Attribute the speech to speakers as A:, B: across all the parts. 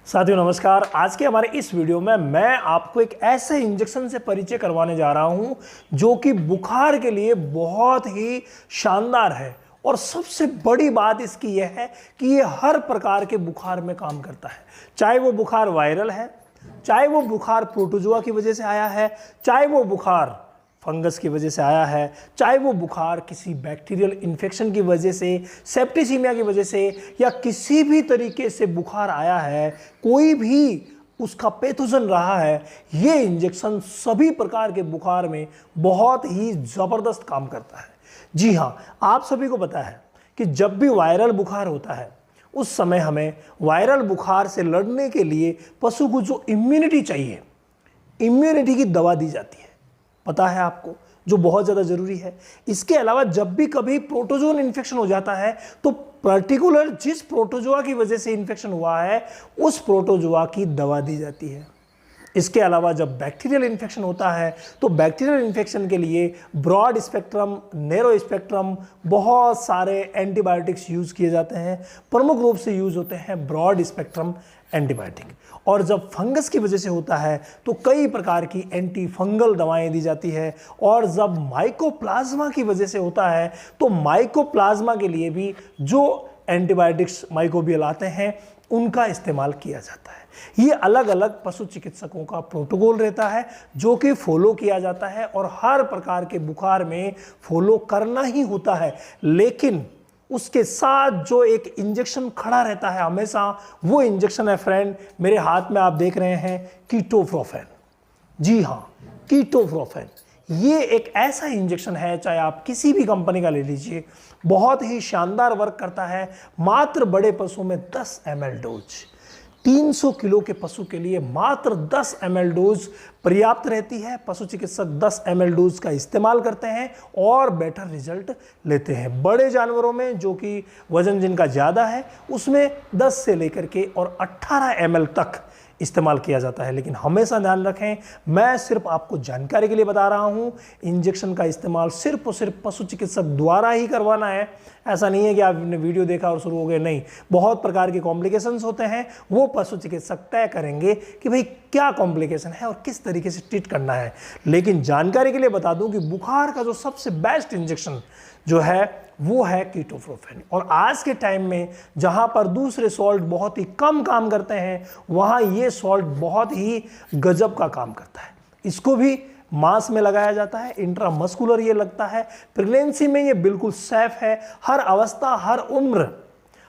A: साथियों नमस्कार। आज के हमारे इस वीडियो में मैं आपको एक ऐसे इंजेक्शन से परिचय करवाने जा रहा हूं जो कि बुखार के लिए बहुत ही शानदार है। और सबसे बड़ी बात इसकी यह है कि ये हर प्रकार के बुखार में काम करता है, चाहे वो बुखार वायरल है, चाहे वो बुखार प्रोटोजोआ की वजह से आया है, चाहे वो बुखार फंगस की वजह से आया है, चाहे वो बुखार किसी बैक्टीरियल इन्फेक्शन की वजह से, सेप्टिसीमिया की वजह से, या किसी भी तरीके से बुखार आया है, कोई भी उसका पैथोजन रहा है, ये इंजेक्शन सभी प्रकार के बुखार में बहुत ही ज़बरदस्त काम करता है। जी हाँ, आप सभी को पता है कि जब भी वायरल बुखार होता है उस समय हमें वायरल बुखार से लड़ने के लिए पशु को जो इम्यूनिटी चाहिए, इम्यूनिटी की दवा दी जाती है, पता है आपको, जो बहुत ज़्यादा ज़रूरी है। इसके अलावा जब भी कभी प्रोटोजोन इन्फेक्शन हो जाता है तो पर्टिकुलर जिस प्रोटोजोआ की वजह से इन्फेक्शन हुआ है उस प्रोटोजोआ की दवा दी जाती है। इसके अलावा जब बैक्टीरियल इन्फेक्शन होता है तो बैक्टीरियल इन्फेक्शन के लिए ब्रॉड स्पेक्ट्रम, नैरो स्पेक्ट्रम बहुत सारे एंटीबायोटिक्स यूज़ किए जाते हैं। प्रमुख रूप से यूज़ होते हैं ब्रॉड स्पेक्ट्रम एंटीबायोटिक। और जब फंगस की वजह से होता है तो कई प्रकार की एंटी फंगल दवाएं दी जाती है। और जब माइकोप्लाज्मा की वजह से होता है तो माइकोप्लाज्मा के लिए भी जो एंटीबायोटिक्स माइकोबियल आते हैं उनका इस्तेमाल किया जाता है। ये अलग अलग पशु चिकित्सकों का प्रोटोकॉल रहता है जो कि फॉलो किया जाता है और हर प्रकार के बुखार में फॉलो करना ही होता है। लेकिन उसके साथ जो एक इंजेक्शन खड़ा रहता है हमेशा, वो इंजेक्शन है फ्रेंड, मेरे हाथ में आप देख रहे हैं, कीटोप्रोफेन। जी हाँ, कीटोप्रोफेन ये एक ऐसा इंजेक्शन है, चाहे आप किसी भी कंपनी का ले लीजिए, बहुत ही शानदार वर्क करता है। मात्र बड़े पशु में 10 ml डोज, 300 किलो के पशु के लिए मात्र 10 ml डोज पर्याप्त रहती है। पशु चिकित्सक 10 ml डोज का इस्तेमाल करते हैं और बेटर रिजल्ट लेते हैं। बड़े जानवरों में जो कि वजन जिनका ज़्यादा है उसमें 10 से लेकर के और 18 ml तक इस्तेमाल किया जाता है। लेकिन हमेशा ध्यान रखें, मैं सिर्फ आपको जानकारी के लिए बता रहा हूं, इंजेक्शन का इस्तेमाल सिर्फ और सिर्फ पशु चिकित्सक द्वारा ही करवाना है। ऐसा नहीं है कि आपने वीडियो देखा और शुरू हो गए, नहीं। बहुत प्रकार के कॉम्प्लिकेशंस होते हैं, वो पशु चिकित्सक तय करेंगे कि भाई क्या कॉम्प्लिकेशन है और किस तरीके से ट्रीट करना है। लेकिन जानकारी के लिए बता दूं कि बुखार का जो सबसे बेस्ट इंजेक्शन जो है वो है कीटोप्रोफेन। और आज के टाइम में जहां पर दूसरे सॉल्ट बहुत ही कम काम करते हैं वहां ये सॉल्ट बहुत ही गजब का काम करता है। इसको भी मांस में लगाया जाता है, इंट्रामस्कुलर ये लगता है। प्रेगनेंसी में ये बिल्कुल सेफ है। हर अवस्था, हर उम्र,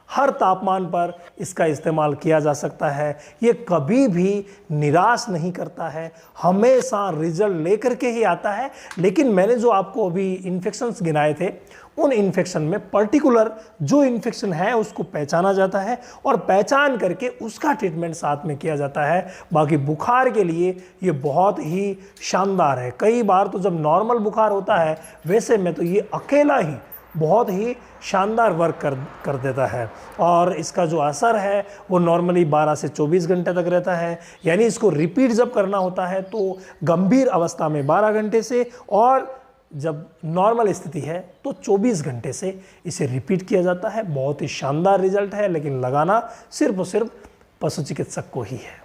A: हर तापमान पर इसका इस्तेमाल किया जा सकता है। ये कभी भी निराश नहीं करता है, हमेशा रिजल्ट लेकर के ही आता है। लेकिन मैंने जो आपको अभी इन्फेक्शंस गिनाए थे, उन इन्फेक्शन में पर्टिकुलर जो इन्फेक्शन है उसको पहचाना जाता है और पहचान करके उसका ट्रीटमेंट साथ में किया जाता है। बाकी बुखार के लिए ये बहुत ही शानदार है। कई बार तो जब नॉर्मल बुखार होता है वैसे में तो ये अकेला ही बहुत ही शानदार वर्क कर देता है। और इसका जो असर है वो नॉर्मली 12 से 24 घंटे तक रहता है। यानी इसको रिपीट जब करना होता है तो गंभीर अवस्था में 12 घंटे से, और जब नॉर्मल स्थिति है तो 24 घंटे से इसे रिपीट किया जाता है। बहुत ही शानदार रिजल्ट है, लेकिन लगाना सिर्फ और सिर्फ पशु चिकित्सक को ही है।